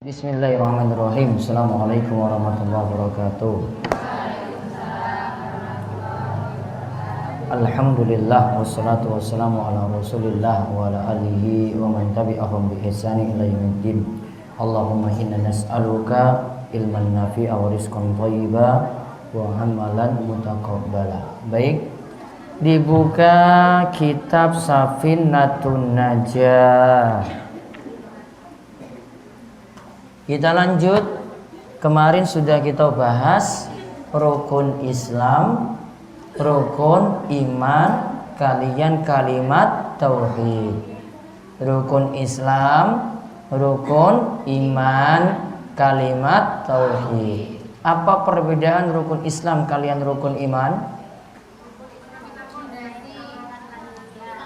Bismillahirrahmanirrahim. Assalamualaikum warahmatullahi wabarakatuh. Alhamdulillah wassalatu wassalamu ala Rasulillah wa ala alihi wa man tabi'ahum bi ihsani ila yaumiddin. Allahumma inna nas'aluka ilman nafi'a wa rizqan thayyiba wa amalan mutaqabbala. Baik, dibuka kitab Safinatun Najah. Kita lanjut. Kemarin sudah kita bahas rukun Islam, rukun iman, kalian kalimat tauhid. Rukun Islam, rukun iman, kalimat tauhid. Apa perbedaan rukun Islam kalian rukun iman?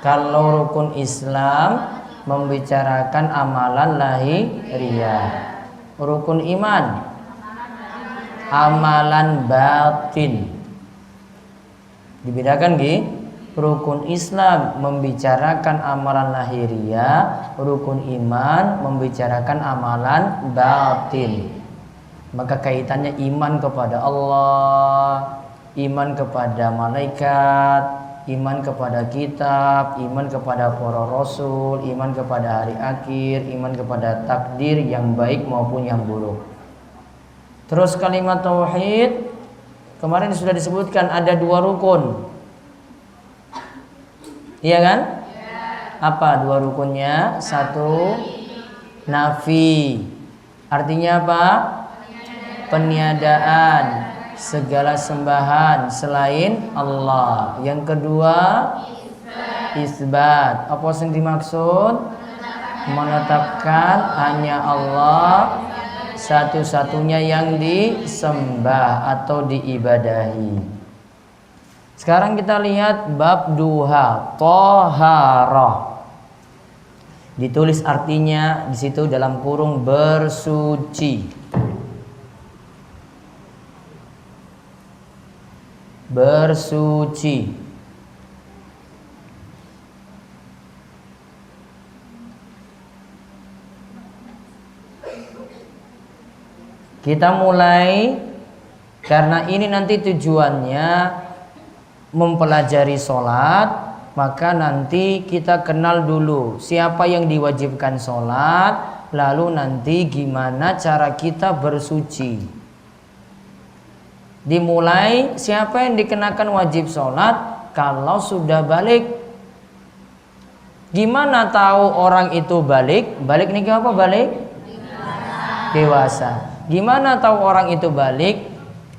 Kalau rukun Islam membicarakan amalan lahiriah. Rukun iman amalan batin. Dibedakan nggih? Rukun Islam membicarakan amalan lahiriah, rukun iman membicarakan amalan batin. Maka kaitannya iman kepada Allah, iman kepada malaikat, iman kepada kitab, iman kepada para rasul, iman kepada hari akhir, iman kepada takdir yang baik maupun yang buruk. Terus kalimat tauhid, kemarin sudah disebutkan ada dua rukun. Iya kan? Apa dua rukunnya? Satu, nafi. Artinya apa? Peniadaan segala sembahan selain Allah. Yang kedua, isbat. Apa yang dimaksud? Menetapkan hanya Allah satu-satunya yang disembah atau diibadahi. Sekarang kita lihat bab duha, thaharah. Ditulis artinya di situ dalam kurung bersuci. Bersuci. Kita mulai karena ini nanti tujuannya mempelajari sholat, maka nanti kita kenal dulu siapa yang diwajibkan sholat, lalu nanti gimana cara kita bersuci. Dimulai siapa yang dikenakan wajib sholat kalau sudah balik. Gimana tahu orang itu balik? Balik ini apa balik? Dewasa. Gimana tahu orang itu balik?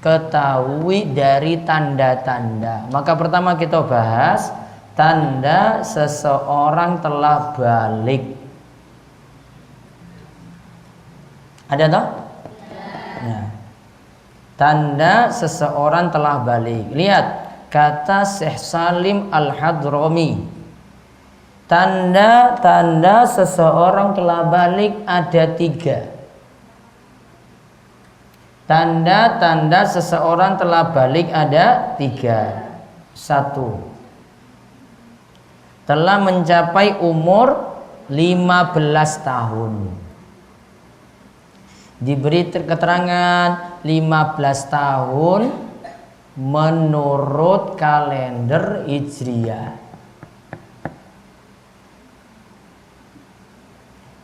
Ketahui dari tanda-tanda. Maka pertama kita bahas tanda seseorang telah balik. Ada toh? Nah, tanda seseorang telah balik. Lihat kata Syekh Salim Al-Hadrami. Tanda-tanda seseorang telah balik ada 3. Tanda-tanda seseorang telah balik ada 3. 1. Telah mencapai umur 15 tahun. Diberi keterangan 15 tahun menurut kalender Hijriah.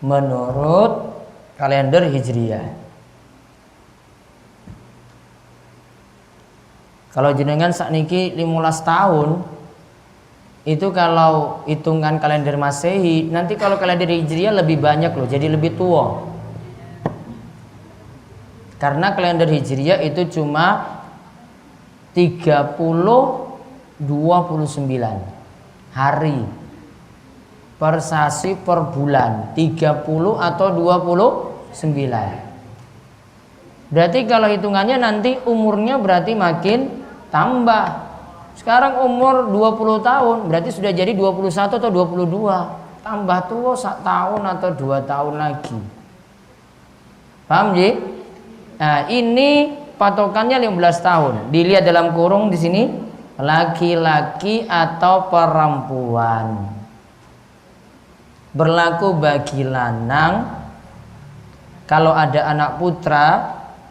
Menurut kalender Hijriah. Kalau jenengan sakniki 15 tahun, itu kalau hitungan kalender Masehi, nanti kalau kalender Hijriah lebih banyak loh, jadi lebih tua. Karena kalender Hijriah itu cuma 29 hari per sasi per bulan, 30 atau 29. Berarti kalau hitungannya nanti umurnya berarti makin tambah. Sekarang umur 20 tahun, berarti sudah jadi 21 atau 22. Tambah tua 1 tahun atau 2 tahun lagi. Paham ji? Nah, ini patokannya 15 tahun. Dilihat dalam kurung di sini laki-laki atau perempuan. Berlaku bagi lanang kalau ada anak putra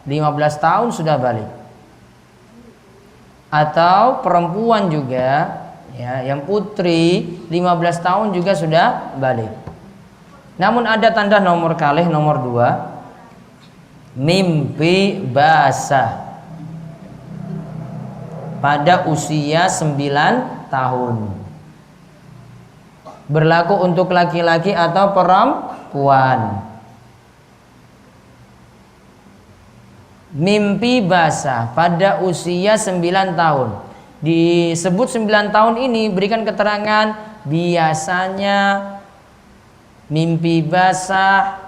15 tahun sudah balik. Atau perempuan juga ya, yang putri 15 tahun juga sudah balik. Namun ada tanda nomor kalih nomor 2, mimpi basah pada usia 9 tahun. Berlaku untuk laki-laki atau perempuan. Mimpi basah pada usia 9 tahun. Disebut 9 tahun ini berikan keterangan biasanya mimpi basah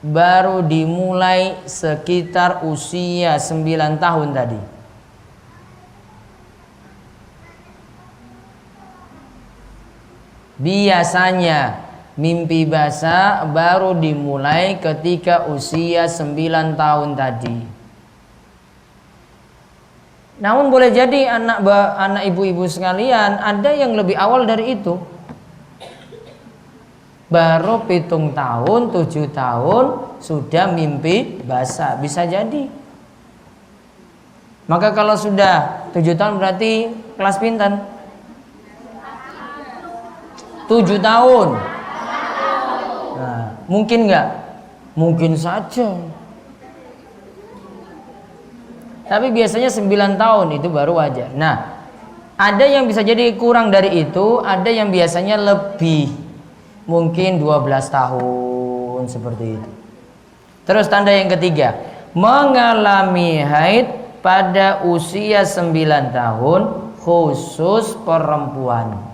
baru dimulai sekitar usia 9 tahun tadi. Biasanya mimpi basah baru dimulai ketika usia 9 tahun tadi. Namun boleh jadi anak ibu-ibu sekalian ada yang lebih awal dari itu. Baru 7 tahun, 7 tahun sudah mimpi basah, bisa jadi. Maka kalau sudah 7 tahun berarti kelas pinten? 7 tahun. Nah, mungkin nggak? Mungkin saja. Tapi biasanya 9 tahun itu baru wajar. Nah, ada yang bisa jadi kurang dari itu, ada yang biasanya lebih. Mungkin 12 tahun seperti itu. Terus tanda yang ketiga, mengalami haid pada usia 9 tahun khusus perempuan.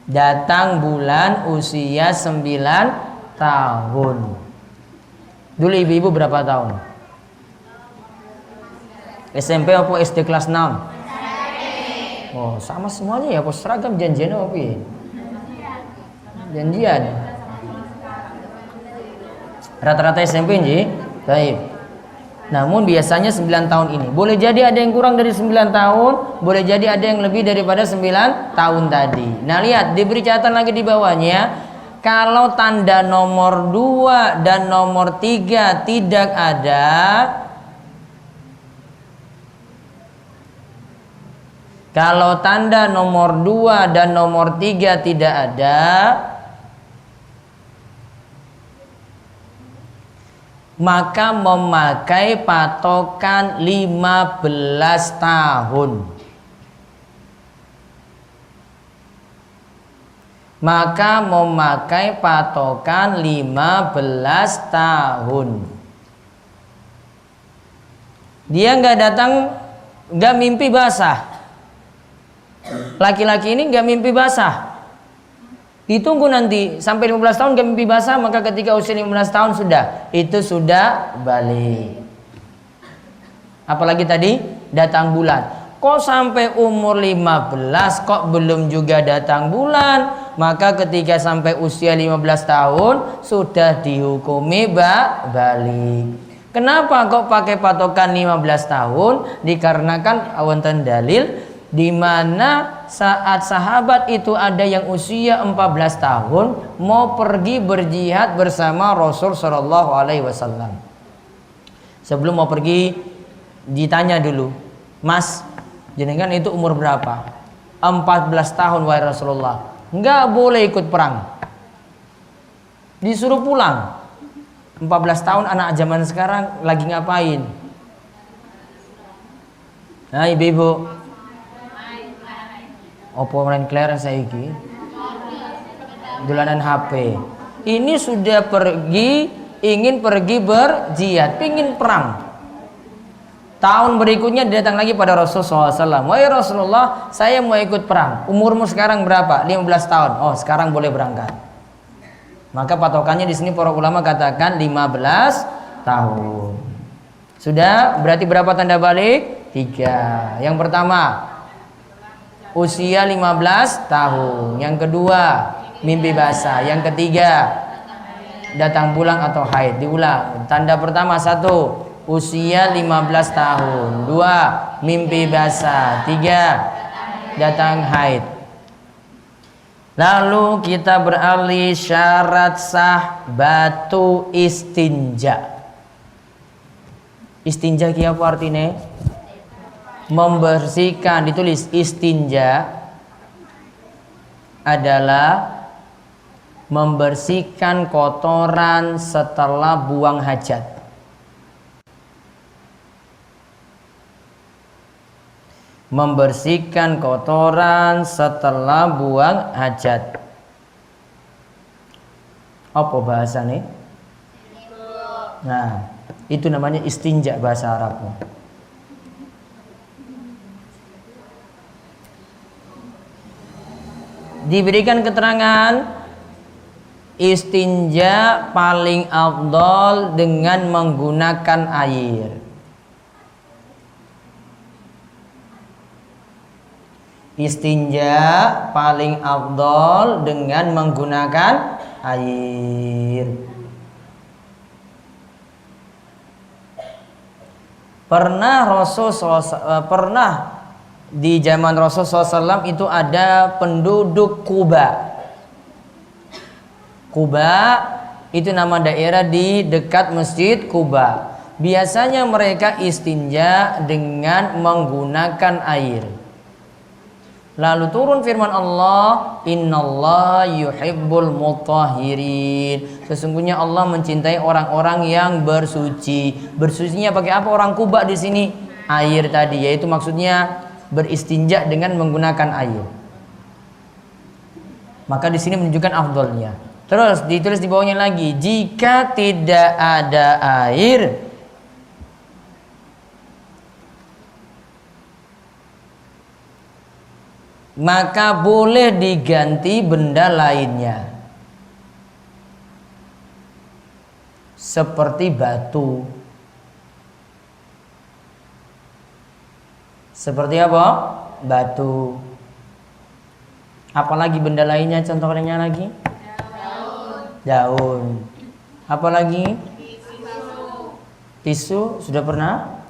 Datang bulan usia 9 tahun. Dulu ibu-ibu berapa tahun? SMP apa SD kelas 6? Oh, sama semuanya ya, kok seragam janjian apa ya? Janjian. Rata-rata SMP nggih. Baik. Namun biasanya 9 tahun ini. Boleh jadi ada yang kurang dari 9 tahun, boleh jadi ada yang lebih daripada 9 tahun tadi. Nah, lihat diberi catatan lagi di bawahnya. Kalau tanda nomor 2 dan nomor 3 tidak ada, kalau tanda nomor 2 dan nomor 3 tidak ada, maka memakai patokan 15 tahun. Maka memakai patokan 15 tahun. Dia nggak datang, nggak mimpi basah. Laki-laki ini nggak mimpi basah. Ditunggu nanti sampai 15 tahun gak mimpi basah, maka ketika usia 15 tahun itu sudah balik. Apalagi tadi datang bulan. Kok sampai umur 15 kok belum juga datang bulan? Maka ketika sampai usia 15 tahun sudah dihukumi balik. Kenapa kok pakai patokan 15 tahun? Dikarenakan wonten dalil di mana saat sahabat itu ada yang usia 14 tahun mau pergi berjihad bersama Rasul Shallallahu Alaihi Wasallam. Sebelum mau pergi ditanya dulu, Mas, jenengan itu umur berapa? 14 tahun wahai Rasulullah. Enggak boleh ikut perang. Disuruh pulang. 14 tahun anak zaman sekarang lagi ngapain? Nah, ibu-ibu, opo main kelereng saiki? Dolanan HP. Ini sudah ingin pergi berjihad, pingin perang. Tahun berikutnya datang lagi pada Rasulullah SAW. Wahai Rasulullah, saya mau ikut perang. Umurmu sekarang berapa? 15 tahun. Oh, sekarang boleh berangkat. Maka patokannya di sini para ulama katakan 15 tahun. Sudah, berarti berapa tanda balik? 3. Yang pertama, usia 15 tahun. Yang kedua, mimpi basah. Yang ketiga, datang bulan atau haid. Diulang. Tanda pertama 1, usia 15 tahun. 2. Mimpi basah. 3. Datang haid. Lalu kita beralih syarat sah batu istinja. Istinja ki apa artinya? Membersihkan. Ditulis istinja adalah membersihkan kotoran setelah buang hajat. Membersihkan kotoran setelah buang hajat. Apa bahasanya? Nah, itu namanya istinja bahasa Arabnya. Diberikan keterangan istinja paling afdol dengan menggunakan air. Istinja paling afdol dengan menggunakan air. Pernah di zaman Rasulullah SAW itu ada penduduk Kuba. Kuba itu nama daerah di dekat Masjid Kuba. Biasanya mereka istinja dengan menggunakan air. Lalu turun firman Allah, innallaha yuhibbul mutahhirin. Sesungguhnya Allah mencintai orang-orang yang bersuci. Bersucinya pakai apa orang Kuba di sini? Air tadi, yaitu maksudnya beristinja dengan menggunakan air. Maka di sini menunjukkan afdolnya. Terus ditulis di bawahnya lagi, jika tidak ada air, maka boleh diganti benda lainnya, seperti batu. Seperti apa? Batu. Apalagi benda lainnya, contohnya lagi? Daun. Apalagi? Tisu. Sudah pernah?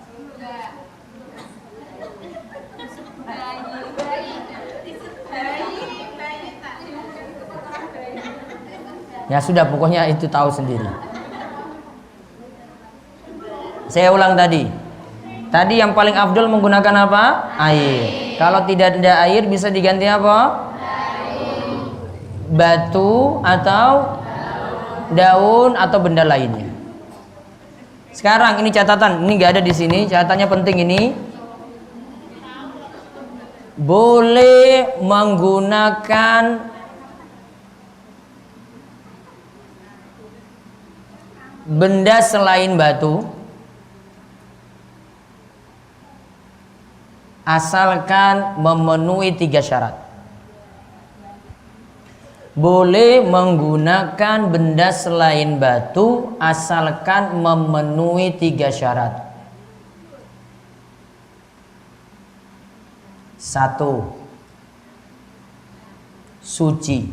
Ya sudah, pokoknya itu tahu sendiri. Saya ulang tadi. Tadi yang paling afdol menggunakan apa? Air. Kalau tidak ada air bisa diganti apa? Batu atau daun atau benda lainnya. Sekarang ini catatan, ini nggak ada di sini, catatannya penting ini. Boleh menggunakan benda selain batu asalkan memenuhi 3 syarat. Boleh menggunakan benda selain batu asalkan memenuhi 3 syarat. 1. Suci.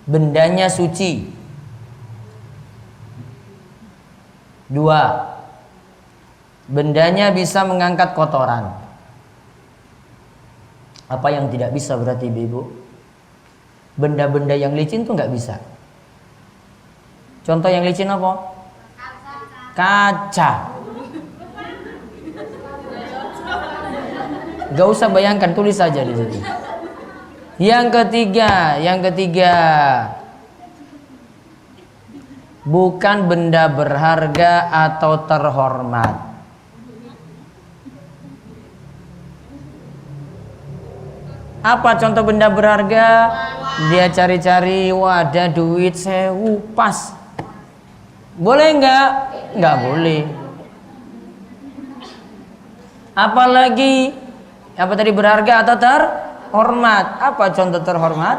Bendanya suci. 2. Bendanya bisa mengangkat kotoran. Apa yang tidak bisa berarti Ibu? Benda-benda yang licin tuh nggak bisa. Contoh yang licin apa? Kaca. Gak usah bayangkan, tulis saja di situ. Yang ketiga, bukan benda berharga atau terhormat. Apa contoh benda berharga? Dia cari-cari, wadah duit 1000 pas. Boleh nggak? Nggak boleh. Apalagi apa tadi, berharga atau terhormat? Apa contoh terhormat?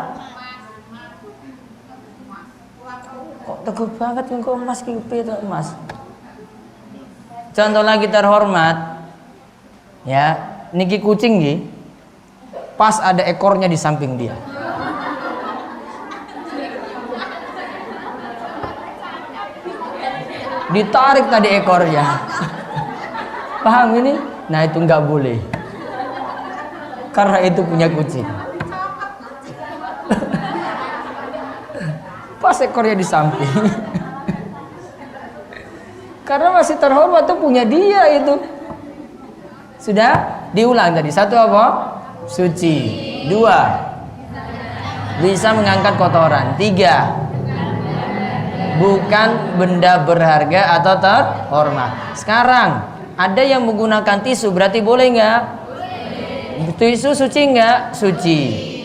Kok teguh banget engko emas ki itu emas. Contoh lagi terhormat. Ya, niki kucing nggih. Pas ada ekornya di samping dia. ditarik tadi ekornya. Paham ini? Nah itu nggak boleh, karena itu punya kucing. Pas ekornya di samping. Karena masih terhormat, tuh punya dia itu. Sudah diulang tadi. Satu apa? Suci. Dua, bisa mengangkat kotoran. Tiga, bukan benda berharga atau terhormat. Sekarang ada yang menggunakan tisu, berarti boleh nggak? Tisu suci nggak? Suci.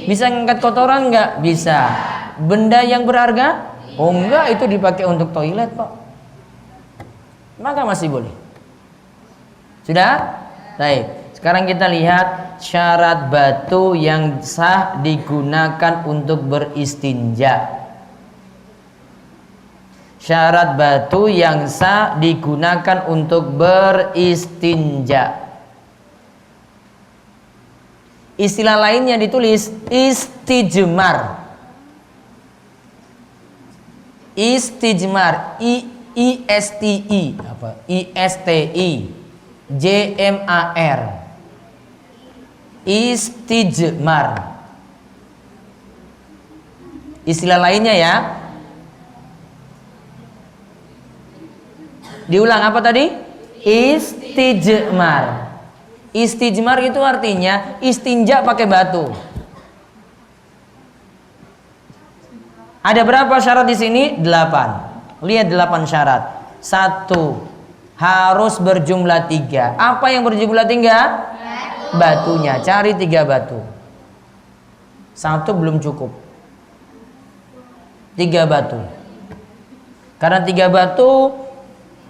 Bisa mengangkat kotoran nggak? Bisa. Benda yang berharga? Oh enggak, itu dipakai untuk toilet Pak. Maka masih boleh. Sudah? Baik. Sekarang kita lihat syarat batu yang sah digunakan untuk beristinja. Syarat batu yang sah digunakan untuk beristinja. Istilah lainnya ditulis istijmar. Istijmar, ISTI apa? ISTI JMAR. Istijmar. Istilah lainnya ya. Diulang apa tadi? Istijmar. Istijmar itu artinya istinja pakai batu. Ada berapa syarat di sini? 8. Lihat 8 syarat. 1, harus berjumlah 3. Apa yang berjumlah 3? Batunya. Cari 3 batu. 1 belum cukup. 3 batu. Karena 3 batu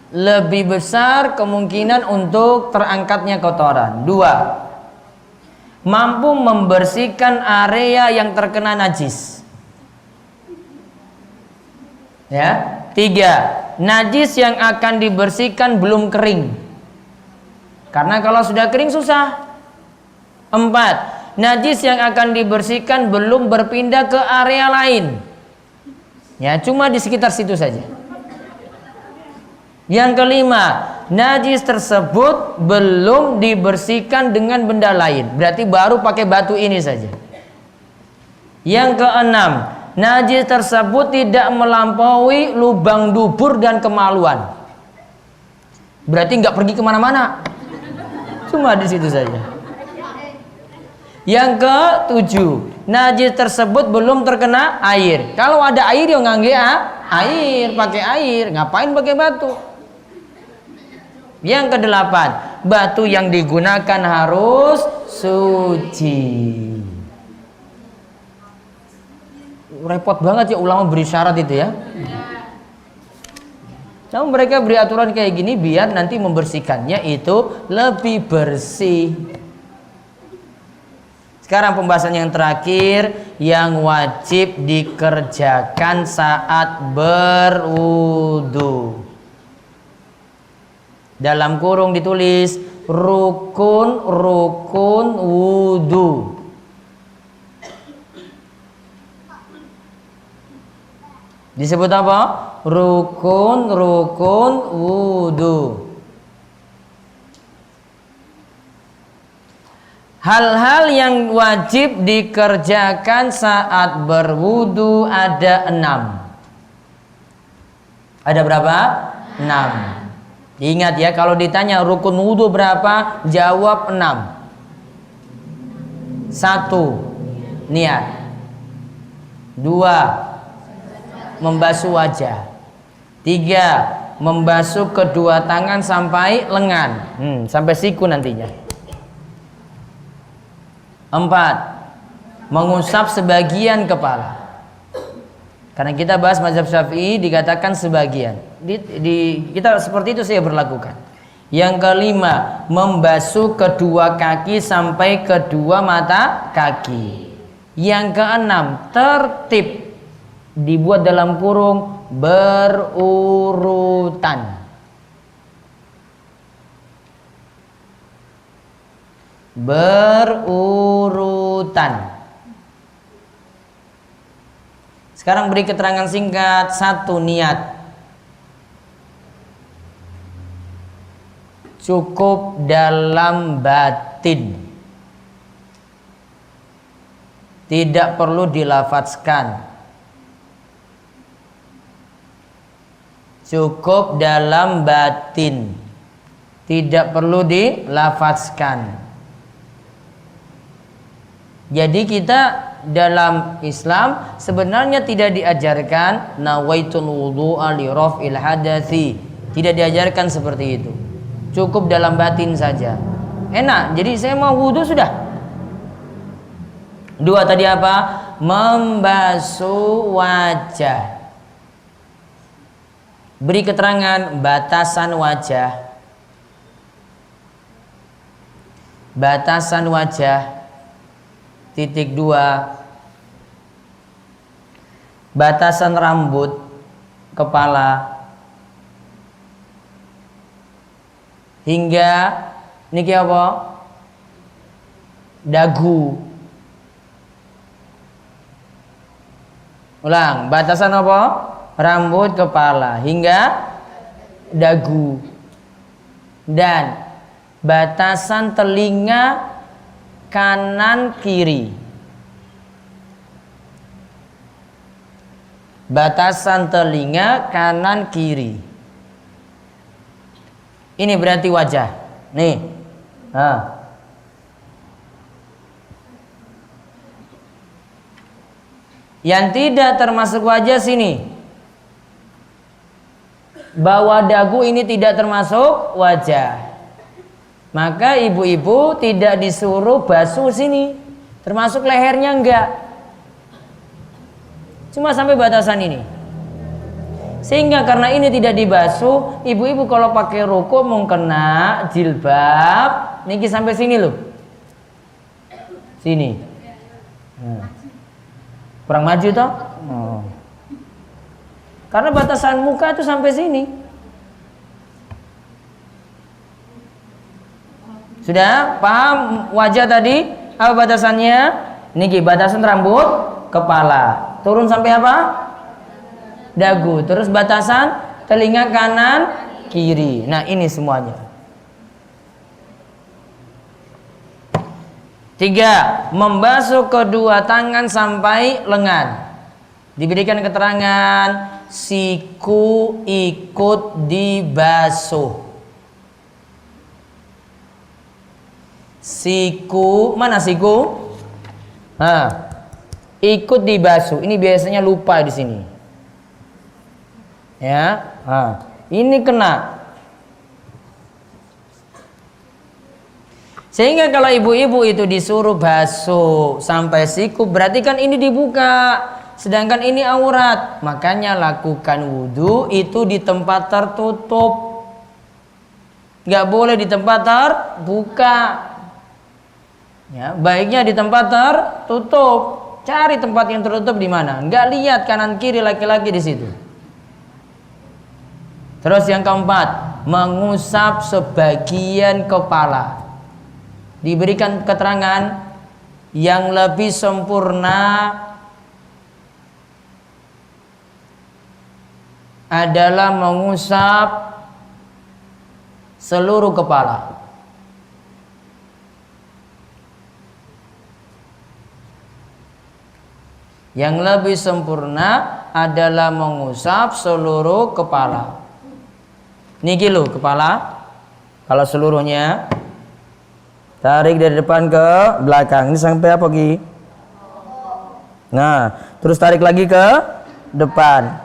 lebih besar kemungkinan untuk terangkatnya kotoran. 2, mampu membersihkan area yang terkena najis. Ya. 3, najis yang akan dibersihkan belum kering. Karena kalau sudah kering susah. 4, najis yang akan dibersihkan belum berpindah ke area lain. Ya, cuma di sekitar situ saja. Yang kelima, najis tersebut belum dibersihkan dengan benda lain. Berarti baru pakai batu ini saja. Yang keenam, najis tersebut tidak melampaui lubang dubur dan kemaluan. Berarti nggak pergi kemana-mana, cuma di situ saja. Yang ketujuh, najis tersebut belum terkena air. Kalau ada air ya ngangge air, pakai air, ngapain pakai batu? Yang kedelapan, batu yang digunakan harus suci. Repot banget ya ulama beri syarat itu ya. Namun mereka beri aturan kayak gini biar nanti membersihkannya itu lebih bersih. Sekarang pembahasan yang terakhir yang wajib dikerjakan saat berwudu. Dalam kurung ditulis rukun wudu. Disebut apa? Rukun wudu. Hal-hal yang wajib dikerjakan saat berwudu ada 6. Ada berapa? 6. Ingat ya, kalau ditanya rukun wudu berapa, jawab 6. 1, niat. 2, membasuh wajah. 3, membasuh kedua tangan sampai lengan, sampai siku nantinya. 4, mengusap sebagian kepala. Karena kita bahas mazhab Syafi'i dikatakan sebagian. Kita seperti itu saya berlakukan. Yang kelima, membasuh kedua kaki sampai kedua mata kaki. Yang keenam, tertib, dibuat dalam kurung berurutan. Berurutan. Sekarang beri keterangan singkat. 1, niat. cukup dalam batin, tidak perlu dilafadzkan. Cukup dalam batin, tidak perlu dilafadzkan. Jadi kita dalam Islam sebenarnya tidak diajarkan nawaitul wudu'a li raf'il hadatsi. Tidak diajarkan seperti itu. Cukup dalam batin saja. Enak. Jadi saya mau wudu sudah. Dua tadi apa? Membasuh wajah. Beri keterangan batasan wajah. Batasan wajah. Titik 2. Batasan rambut kepala hingga niki apa? Dagu. Ulang, batasan apa? Rambut kepala hingga dagu. Dan batasan telinga kanan kiri. Batasan telinga kanan kiri. Ini berarti wajah. Nih. Yang tidak termasuk wajah sini. Bawah dagu ini tidak termasuk wajah. Maka ibu-ibu tidak disuruh basuh sini, termasuk lehernya enggak. Cuma sampai batasan ini. Sehingga karena ini tidak dibasuh, ibu-ibu kalau pakai ruku mau kena jilbab, niki sampai sini loh. Sini. Kurang maju toh? Karena batasan muka itu sampai sini. Sudah paham wajah tadi? Apa batasannya? Niki batasan rambut kepala. Turun sampai apa? Dagu. Terus batasan telinga kanan kiri. Nah, ini semuanya. 3. Membasuh kedua tangan sampai lengan. Diberikan keterangan siku ikut dibasuh. Siku, mana siku? Ikut dibasuh. Ini biasanya lupa di sini. Ya, ini kena. Sehingga kalau ibu-ibu itu disuruh basuh sampai siku, berarti kan ini dibuka, sedangkan ini aurat. Makanya lakukan wudhu itu di tempat tertutup. Gak boleh di tempat terbuka. Ya, baiknya di tempat tertutup. Cari tempat yang tertutup di mana? Enggak lihat kanan kiri laki-laki di situ. Terus yang keempat, mengusap sebagian kepala. Diberikan keterangan yang lebih sempurna adalah mengusap seluruh kepala. Yang lebih sempurna adalah mengusap seluruh kepala. Niki loh kepala. Kalau seluruhnya tarik dari depan ke belakang. Ini sampai apa Ki? Nah, terus tarik lagi ke depan.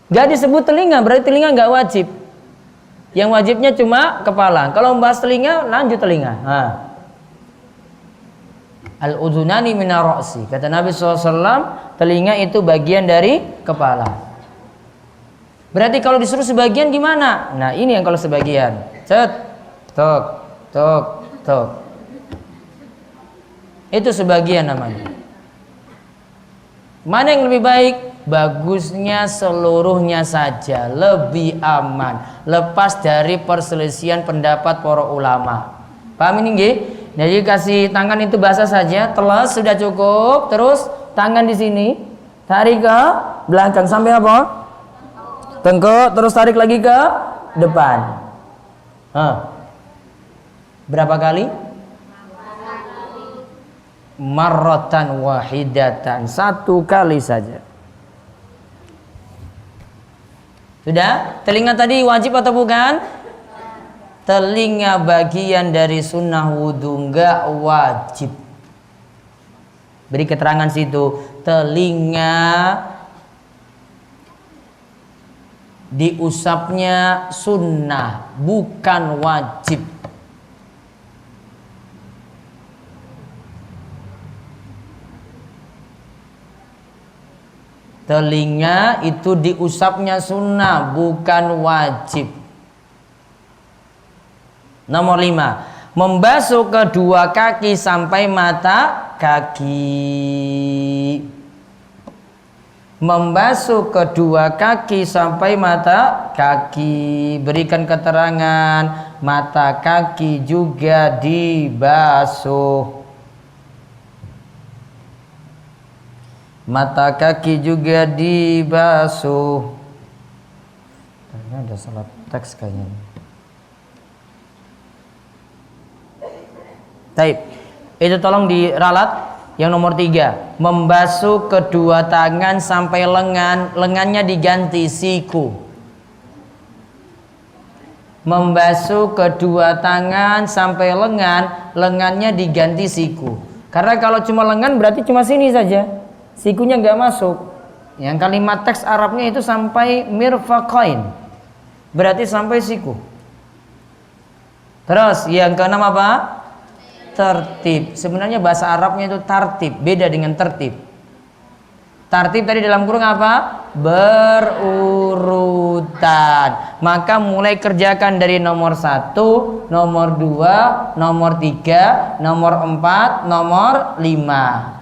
Gak disebut telinga, berarti telinga gak wajib. Yang wajibnya cuma kepala. Kalau membahas telinga, lanjut telinga. Al-udhunani minar ra'si. Kata Nabi SAW, telinga itu bagian dari kepala. Berarti kalau disuruh sebagian gimana? Nah, ini yang kalau sebagian. Cet, tok, tok, tok. Itu sebagian namanya. Mana yang lebih baik? Bagusnya seluruhnya saja, lebih aman, lepas dari perselisihan pendapat para ulama. Paham ini nggih? Jadi kasih tangan itu basah saja, telas sudah cukup. Terus tangan di sini, tarik ke belakang sampai apa? Tengkuk, terus tarik lagi ke depan. Berapa kali? Marratan wahidatan, 1 kali saja. Sudah? Telinga tadi wajib atau bukan? Telinga bagian dari sunnah wudhu, enggak wajib. Beri keterangan situ. Telinga diusapnya sunnah, bukan wajib. Telinga itu diusapnya sunnah, bukan wajib. Nomor 5, membasuh kedua kaki sampai mata kaki. Membasuh kedua kaki sampai mata kaki. Berikan keterangan, mata kaki juga dibasuh. Mata kaki juga dibasuh. Ini ada salah teks kayaknya. Taib. Itu tolong diralat. Yang nomor 3, membasuh kedua tangan sampai lengan. Lengannya diganti siku. Membasuh kedua tangan sampai lengan. Lengannya diganti siku. Karena kalau cuma lengan berarti cuma sini saja, sikunya nggak masuk. Yang kalimat teks Arabnya itu sampai mirfaqain, berarti sampai siku. Terus yang keenam apa? Tertib. Sebenarnya bahasa Arabnya itu tartib, beda dengan tertib. Tartib tadi dalam kurung apa? Berurutan. Maka mulai kerjakan dari nomor 1, nomor 2, nomor 3, nomor 4, nomor 5.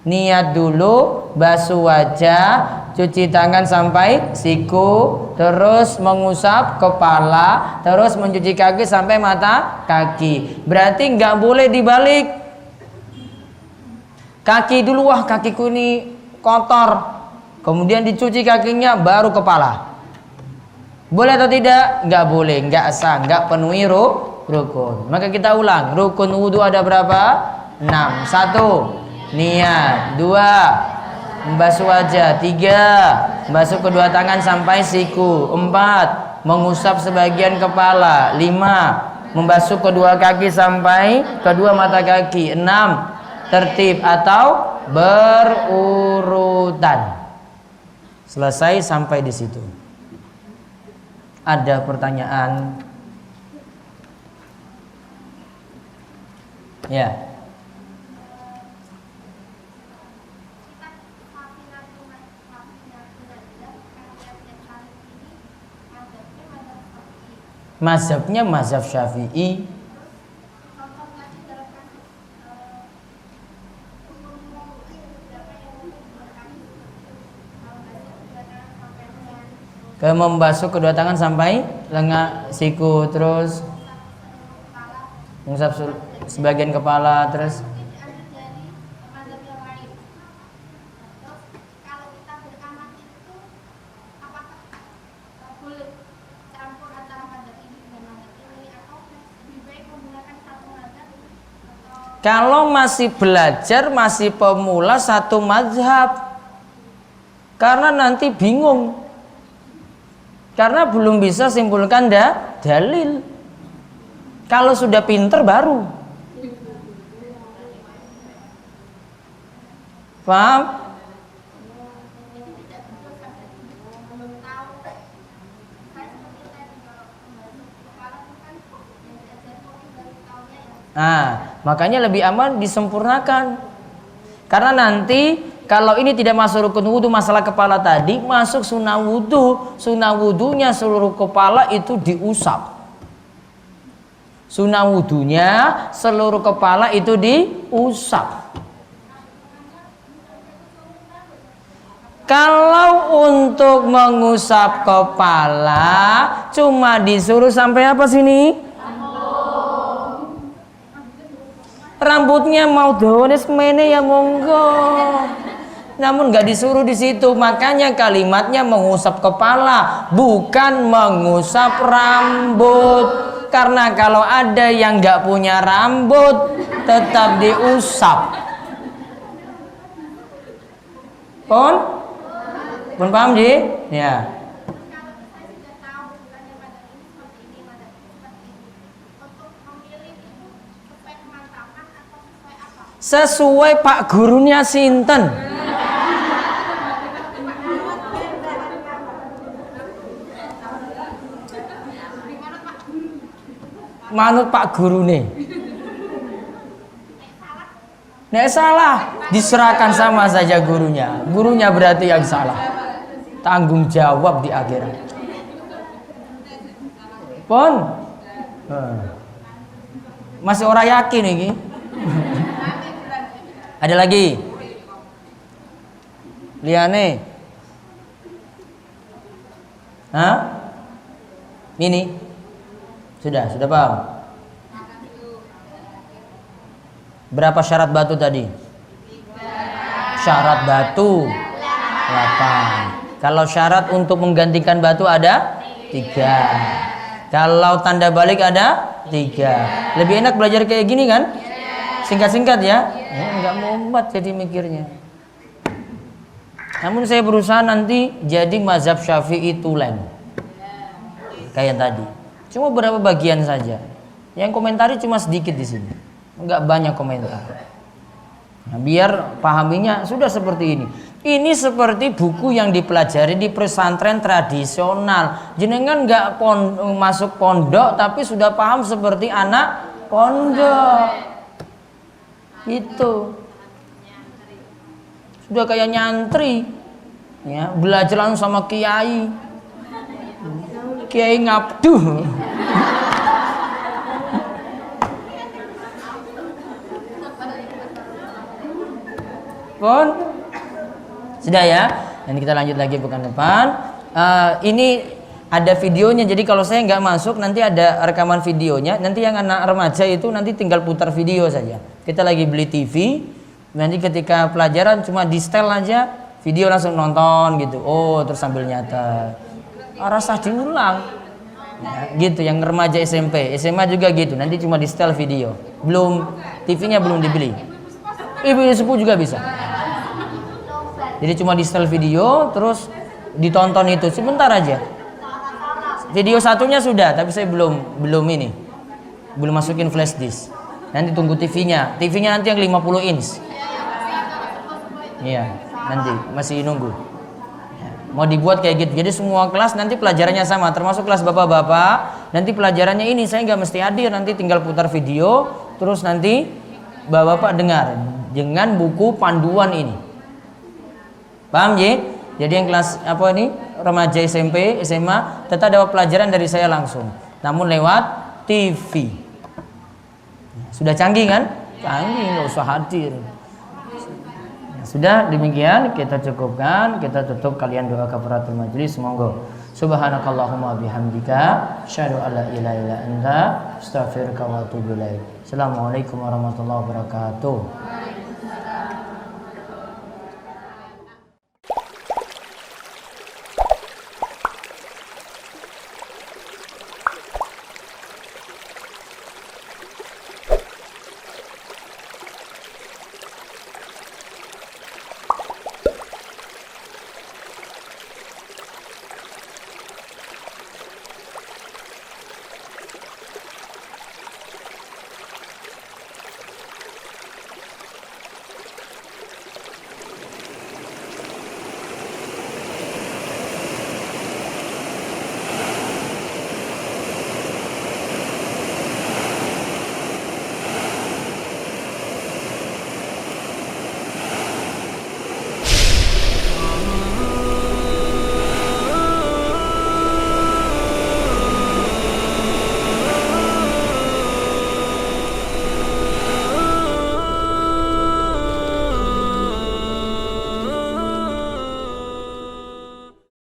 Niat dulu, basuh wajah, cuci tangan sampai siku, terus mengusap kepala, terus mencuci kaki sampai mata kaki. Berarti nggak boleh dibalik. Kaki dulu, wah kakiku ini kotor, kemudian dicuci kakinya baru kepala. Boleh atau tidak? Nggak boleh, nggak sah, nggak penuhi rukun. Maka kita ulang, rukun wudhu ada berapa? 6. 1, niat. 2, membasuh wajah. 3, membasuh kedua tangan sampai siku. 4, mengusap sebagian kepala. 5, membasuh kedua kaki sampai kedua mata kaki. 6, tertib atau berurutan. Selesai sampai di situ. Ada pertanyaan? Ya. Mazhabnya mazhab Syafi'i. Membasuh kedua tangan sampai lengan siku, terus mengusap sebagian kepala, terus kalau masih belajar, masih pemula, satu mazhab. Karena nanti bingung. Karena belum bisa simpulkan dalil. Kalau sudah pinter baru. Paham? Nah, makanya lebih aman disempurnakan. Karena nanti kalau ini tidak masuk rukun wudhu, masalah kepala tadi masuk sunnah wudhu. Sunnah wudhunya seluruh kepala itu diusap. Sunnah wudhunya seluruh kepala itu diusap. Kalau untuk mengusap kepala cuma disuruh sampai apa sini? Rambutnya mau dones mene ya monggo. Namun nggak disuruh di situ. Makanya kalimatnya mengusap kepala, bukan mengusap rambut. Karena kalau ada yang nggak punya rambut tetap diusap. Pun paham Ji? Ya. Sesuai Pak gurunya sinten. Manut Pak gurune. Nek salah diserahkan sama saja gurunya. Gurunya berarti yang salah. Tanggung jawab di akhirat. Pon. Masih orang yakin ini. Ada lagi? Liane? Hah? Ini? Sudah paham? Berapa syarat batu tadi? 3. Syarat batu 8. Kalau syarat untuk menggantikan batu ada 3. Kalau tanda balik ada 3. Lebih enak belajar kayak gini kan? Singkat-singkat ya? Enggak mumet jadi mikirnya. Namun saya berusaha nanti jadi mazhab Syafi'i tulen. Kayak tadi. Cuma beberapa bagian saja. Yang komentari cuma sedikit di sini. Enggak banyak komentar. Nah, biar pahaminya sudah seperti ini. Ini seperti buku yang dipelajari di pesantren tradisional. Jenengan enggak masuk pondok tapi sudah paham seperti anak pondok. Itu sudah kayak nyantri ya, belajar langsung sama kiai ngabduh. Pun sudah ya, dan kita lanjut lagi pekan depan. Ini ada videonya, jadi kalau saya nggak masuk nanti ada rekaman videonya. Nanti yang anak remaja itu nanti tinggal putar video saja. Kita lagi beli TV, nanti ketika pelajaran cuma di setel aja, video langsung nonton gitu. Oh, terus sambil nyata. Rasa diulang. Ya, gitu yang remaja SMP, SMA juga gitu. Nanti cuma di setel video. Belum TV-nya belum dibeli. Ibu sepuh juga bisa. Jadi cuma di setel video terus ditonton itu sebentar aja. Video satunya sudah, tapi saya belum masukin flash disk. Nanti tunggu TV-nya nanti yang 50 inch. Iya, nanti masih nunggu. Mau dibuat kayak gitu. Jadi semua kelas nanti pelajarannya sama, termasuk kelas bapak-bapak. Nanti pelajarannya ini saya nggak mesti hadir, nanti tinggal putar video, terus nanti bapak-bapak dengar dengan buku panduan ini. Paham ya? Jadi yang kelas remaja SMP, SMA tetap dapat pelajaran dari saya langsung, namun lewat TV. Sudah canggih kan? Canggih, nggak usah hadir. Sudah demikian kita cukupkan, kita tutup kalian doa kafaratul majelis. Monggo. Subhanakallahumma bihamdika asyhadu an la ilaha illa anta astaghfiruka wa atubu ilaik. Assalamualaikum warahmatullahi wabarakatuh.